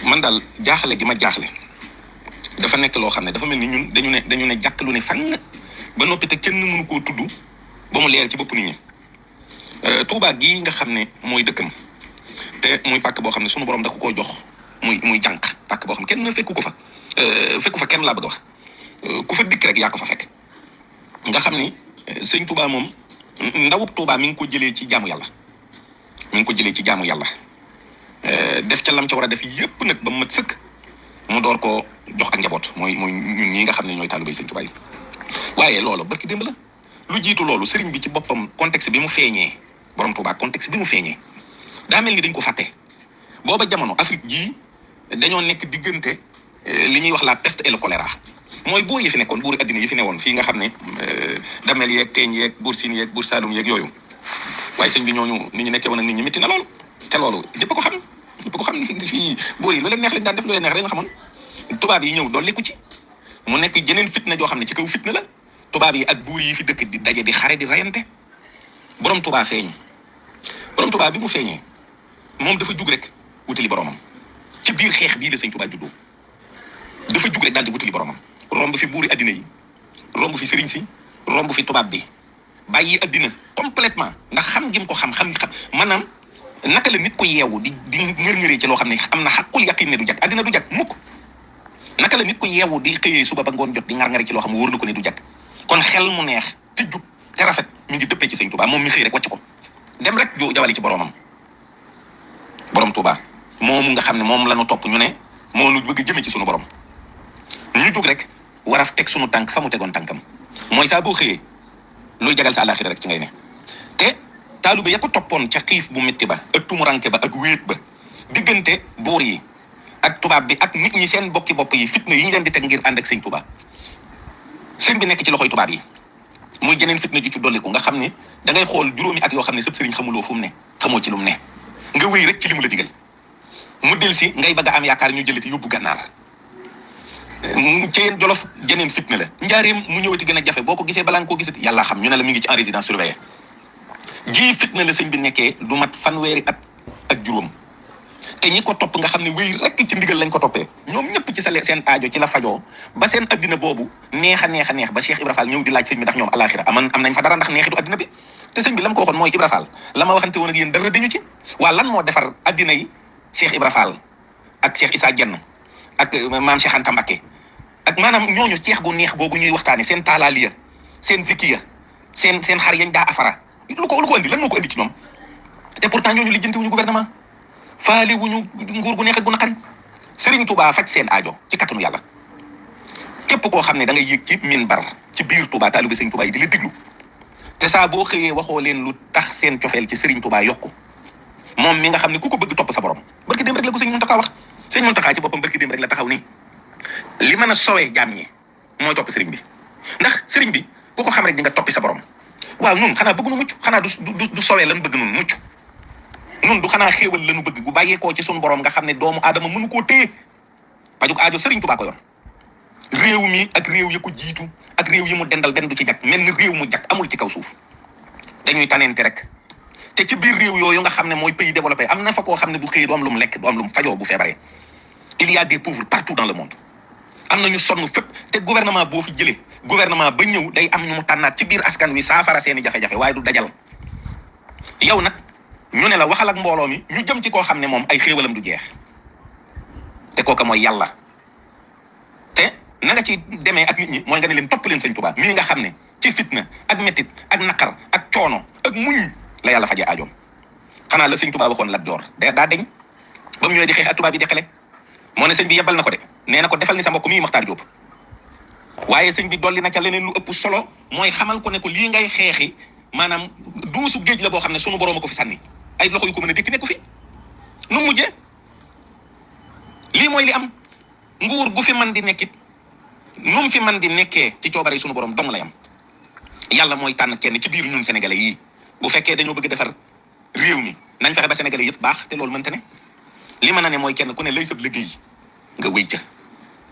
man daal jaaxle gi ma jaaxle dafa nekk loo xam ne dafa mel ni ñun dañu ne jàkk lu ne fan ba noppi te kenn mënu koo tudd ba mu leer ci bopp nit ñi. Touba gii nga xam ne mooy dëkkam te muy pàkk boo xam ne sunu borom da ko koo jox muy jànq pàkk boo xam kenn fekku ko fa fekku fa kenn laa bëgg a wax ku fa dikk rek yaa ko fa fekk nga xam ni sëñ Touba moom ndawub Touba mi ngi ko jëlee ci jaamu yàlla def ca lam ca war a def yépp nag ba mu mat sëkk mu door koo jox ak njaboot mooy ñun ñi nga xam ne ñooy taalibey sëñ Touba yi waaye loolu barki démb la lu jiitu loolu sëriñ bi ci boppam contexte bi mu feeñee borom Touba contexte bi mu feeñee daa mel ni dañ ko fàtte booba jamono Afrique jii dañoo nekk diggante li ñuy wax la peste et le choléra mooy buur yi fi nekkoon buuri addina yi fi newoon fii nga xam ne damel yeeg teeñ yeeg buur siin yeeg buur saalum yeeg yooyu waaye sëñ bi ñooñu ni ñu nekkee woon ak nit ñi métti na lool te loolu ñëpp ko xam fii buur yi lu leen neex lañ daan def lu leen neex rek nga xamoon tubaab yi ñëw dolliku ci mu nekk jeneen fitna joo xam ne ci kaw fitna la tubaab yi ak buur yi fi dëkk di daje di xare di rayante borom Touba feeñ borom Touba bi mu feeñee moom dafa jug rek wutali boromam ci biir xeex bii la sëñ Touba juddoo dafa jug rek daal di wutali boromam romb fi buuri addina yi romb fi sëriñ si romb fi tubaab bi bàyyi addina complètement ndax xam gi mu ko xam maanaam naka la nit ko yeewu di ngër-ngëree ci loo xam ne am na xaqul yaqin ne du jag addina du jag mukk naka la nit ko yeewu di xëyee suba ba ngoon jot di ngar-ngari ci loo xam ne wóor na ko ne du jag kon xel mu neex te jub te rafet mi ngi dëppee ci sëñ Touba moom mi xëy rek wàcc ko dem rek jawali ci boromam borom Touba moomu nga xam ne moom la ñu topp ñu ne moo nu bëgg jëme ci sunu borom ñu jug rek war a teg sunu tànk fa mu tegoon tànkam mooy saa boo xëyee luy jagal sa àllaaxira rek ci ngay ne te taalu ba ya ko toppoon ca xiif bu métti ba ak tumuranke ba ak wéet ba diggante buur yi ak tubaab bi ak nit ñi seen bokki bopp yi fitna yi ñu leen di teg ngir ànd ak sëñ Touba sëñ bi nekk ci loxoy tubaab yi muy jeneen fitna ju ci dolliku nga xam ne da ngay xool juróomi at yoo xam ne sëb sëriñ xamuloo fu mu ne xamoo ci lu mu ne nga wéy rek ci li mu la digal mu del si ngay bëgg a am yaakaar ñu jëlati yóbbu gànnaar ci yéen jolof jeneen fitna la njaareem mu ñëwati gën a jafe boo ko gisee balaa nga koo gisati yàlla xam ñu ne la mi ngi ci en résidence surveillée ji fitna la sëñ bi nekkee du mat fanweeri at ak juróom te ñi ko topp nga xam ne wéy rek ci ndigal lañ ko toppee ñoom ñëpp ci seen aajo ci la fajoo ba seen addina boobu neex a neex ba Cheikh Ibra Fall ñëw di laaj sëñ bi ndax ñoom alaxira am nañ fa dara ndax neexitu addina bi te sëñ bi la mu ko waxoon mooy Ibra Fall la ma waxante woon ak yéen dara dañu ci waa lan moo defar addina yi Cheikh Ibra Fall ak Cheikh Issa Dieng ak maam Cheikh Anta Mbacké ak maanaam ñooñu ceex gu neex googu ñuy waxtaane seen taalaaliya seen zikiya seen xar yañ daa afara lu ko andi lan moo ko andi ci ñoom te pourtant ñooñu lijjanti wuñu gouvernement faale wuñu nguur gu neex ak gu naqari Serigne Touba faj seen aajo ci kattanu yàlla képp koo xam ne da ngay yëg ci minbar ci biir Touba taalibe Serigne Touba yi di la déglu te saa boo xëyee waxoo leen lu tax seen cofeel ci Serigne Touba yokku moom mi nga xam ne ku ko bëgg topp sa borom barki dem rek la ko sëñ Mountakha wax sëñ Mountakha ci boppam barki dem rek la taxaw nii li mën a sowee jaam ñi mooy topp Serigne bi ndax Serigne bi ku ko xam rek di nga toppi sa borom waaw nun xanaa bëgg nu mucc xanaa du sowee lan bëgg nun mucc nun du xanaa xéewal lañu bëgg gu bàyyeekoo ci sunu borom nga xam ne doomu aadama mënu koo téye pajuk aajo Serigne Touba ko yor réew mi ak réew yi ko jiitu ak réew yi mu dendal benn du ci jag mel ni réew mu jag amul ci kaw suuf dañuy tanente rek te ci biir réew yooyu nga xam ne mooy pays développé am na fa koo xam ne bu xëyee du am lu mu lekk du am lu mu fajoo bu feebaree il y a des pauvres partout dans le monde am na ñu sonn fépp te gouvernement boo fi jëlee gouvernement ba ñëw day am ñu mu tànnaat ci biir askan wi saafara seeni jafe-jafe waaye du dajal yow nag ñu ne la waxal ak mbooloo mi ñu jëm ci koo xam ne moom ay xéewalam du jeex te kooka mooy yàlla te na nga ci demee ak nit ñi mooy nga ne leen topp leen sëñ Touba mii nga xam ne ci fitna ak métit ak naqar ak coono ak muñ la yàlla fajee aajoom xanaa la sëñ Touba waxoon Lat Joor daa deñ ba mu ñëwee di xeex ak tubaab yi deqale moo ne sëñ bi yebbal na ko de nee na ko defal ni sa mbokk mii Maxtaar Jóob waaye sëñ bi dolli na ca leneen lu ëpp solo mooy xamal ko ne ko lii ngay xeexi maanaam duusu géej la boo xam ne sunu borom a ko fi sànni ay loxo yu ko mën a dékk nekku fi nu mujjee lii mooy li am nguur gu fi man di nekkit nu mu fi man di nekkee ci coobare sunu borom dong lay am yàlla mooy tànn kenn ci biir ñun sénégalais yii bu fekkee dañoo bëgg defar réew mi nañ fexe ba sénégalais yëpp baax te loolu mënta ne li mën a ne mooy kenn ku ne lay sab liggéey nga wéy ca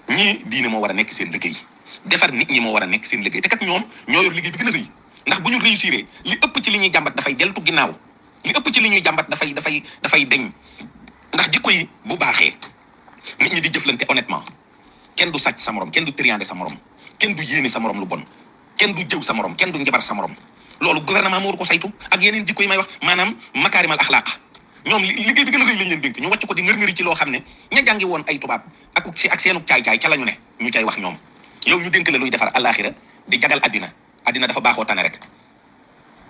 ñii diine moo war a nekk seen liggéey defar nit ñi moo war a nekk seen liggéey te kat ñoom ñoo yor liggéey bi gën a rëy ndax bu ñu réussir li ëpp ci li ñuy jàmbat dafay deltu ginnaaw li ëpp ci li ñuy jàmbat dafay deñ ndax jikko yi bu baaxee nit ñi di jëflante honnêtement kenn du sàcc sa morom kenn du triander sa morom kenn du yéene sa morom lu bon kenn du jëw sa morom kenn du njabar sa morom loolu gouvernement moo war ko saytu ak yeneen jikko yi may wax maanaam makaarimal axlaaq ñoom liggéey bi gën a rëy lañ leen dénk ñu wàcc ko di ngër-ngëri ci loo xam ne ña jàngi woon ay tubaab ak seenu caay-caay ca la ñu ne ñu cay wax ñoom yow ñu dénk la luy defar àllaaxira di jagal addina dafa baaxoo tane rek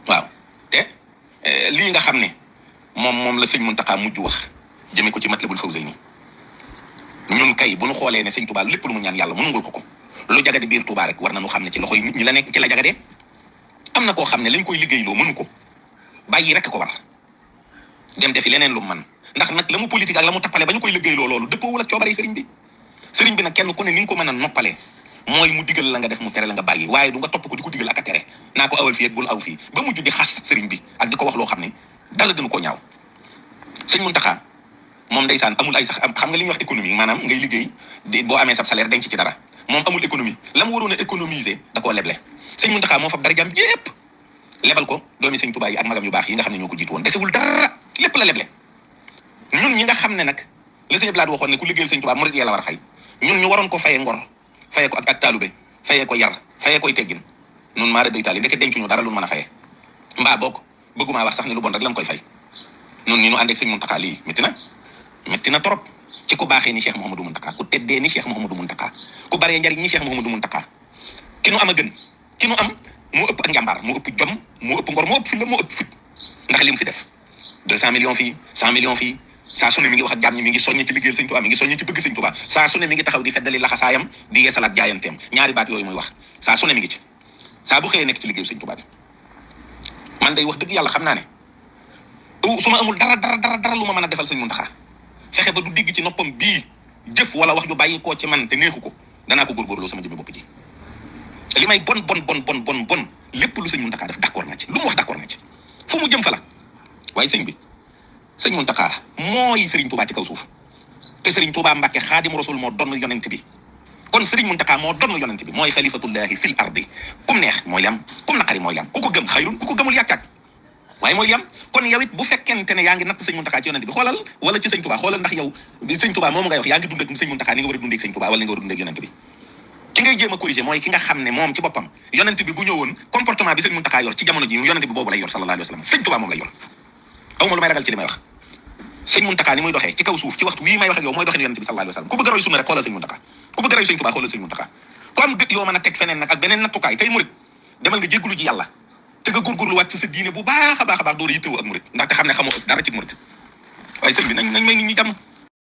waaw te lii nga xam ne moom la sëñ Muntaxa mujj wax jëmee ko ci Matlabul Fawzayni ñun kay bu ñu xoolee ne sëñ Tuubaa lépp lu mu ñaan yàlla mu nangul ko lu jagade biir Tuubaa rek war nañu xam ne ci loxo yi nit ñi la nekk ci la jagadee am na koo xam ne lañ koy liggéeyloo mënu ko bàyyi rek ko war dem defi leneen lu man ndax nag la mu politique ak la mu tappale ba ñu koy liggéeyloo loolu dëppoowul ak coobare sëriñ bi nag kenn ku ne ni nga ko mën a noppalee mooy mu digal la nga def mu tere la nga bàyyi waaye du nga topp ko di ko digal ak a tere naa ko awal fii ak bul aw fii ba mujj di xas sëriñ bi ak di ko wax loo xam ne dala gënu koo ñaaw sëñ Muntaxa moom ndeysaan amul ay sax xam nga li ñuy wax économie maanaam ngay liggéey boo amee sab salaire denc ci dara moom amul économie la mu waroon a économiser da koo leble sëñ Muntaxa moo fab dara jàmm yépp lebal ko doomi sëñ Tuubaa yi ak magam yu baax yi nga xam ne ñoo ko jiitu woon desewul dara lépp la leble ñun ñi nga xam ne nag la sëñ Blaat waxoon ne ku liggéeyal sëñ Tuubaa murid yàlla war a fay ñun ñu waroon ko fayee ngor fayee ko ak taalube fayee ko yar fayee koy teggin nun maa day taal yi ndeke dencuñu dara lu mën a fayee mbaa bokk bëggumaa wax sax ne lu bon rek lañ koy fay nun ni ñu ànd ak sëñ Muntaxa lii métti na trop ci ku baaxee ni Cheikh Mouhamadou Mountakha ku teddee ni Cheikh Mouhamadou Mountakha ku baree njariñ ni Cheikh Mouhamadou Mountakha ki nu am a gën ki nu am moo ëpp ak njàmbaar moo ëpp jom moo ëpp ngor moo ëpp fi moo ëpp fit ndax li mu fi def 200 millions fii 100 millions fii saa su ne mi ngi wax ak jàmm ñi mi ngi soññe ci liggéeyal sëñ Tuubaa mi ngi soññe ci bëgg sëñ Tuubaa saa su ne mi ngi taxaw di feddali laxasaayam di yeesalaat jaayanteem ñaari baat yooyu muy wax saa su ne mi ngi ci saa bu xëyee nekk ci liggéeyal sëñ Tuubaa bi man day wax dëgg yàlla xam naa ne su ma amul dara lu ma mën a defal sëñ Muntaxa fexe ba du digg ci noppam bii jëf wala wax ju bàyyi koo ci man te neexu ko danaa ko góorgóorloo sama jëmmi bopp ji li may bon lépp lu sëñ Muntaxa def d'accord na ci lu mu wax d'accord na ci fu mu jëm fa la waaye sëñ bi sëñ Muntaxa mooy Serigne Touba ci kaw suuf te Serigne Touba Mbàkke Xaadimu Rasul moo donn yonent bi kon Serigne Muntaxa moo donn yonent bi mooy xalifatullahi fil ardi kum neex mooy li am kum naqari mooy li am ku ko gëm xayrun ku ko gëmul yàccaag waaye mooy li am kon yow it bu fekkente ne yaa ngi natt sëñ Muntaxa ci yonent bi xoolal wala ci sëñ Touba xoolal ndax yow sëñ Touba moom ngay wax yaa ngi dund ak sëñ Muntaxa ni nga war a dundee ak sëñ Touba wala ni nga war a dundee ak yonent bi ki ngay jéem a corriger mooy ki nga xam ne moom ci boppam yonent bi bu ñëwoon comportement bi sëñ Muntaxa yor ci jamono ji yonent bi boobu lay yor sallallahu alayhi wa sallam sëñ Touba moom lay yor awma lu may ragal ci li may wax sëñ Muntaxa ni muy doxee ci kaw suuf ci waxtu wii may wax ak yow mooy doxee yonent bi sallallahu alayhi wa sallam ku bëgg a roy sunna rek xoolal sëñ Muntaxa ku bëgg a roy sëñ Touba xoolal sëñ Muntaxa ku am gët yoo mën a teg feneen nag ak beneen nattukaay tey murit demal nga jéggulu ci yàlla te nga góorgóorlu wàcc sa diine bu baax a baax door a yittewoo ak murit ndaxte xam ne xamoo dara ci murit waaye sëñ bi nañ may nit ñi jàmm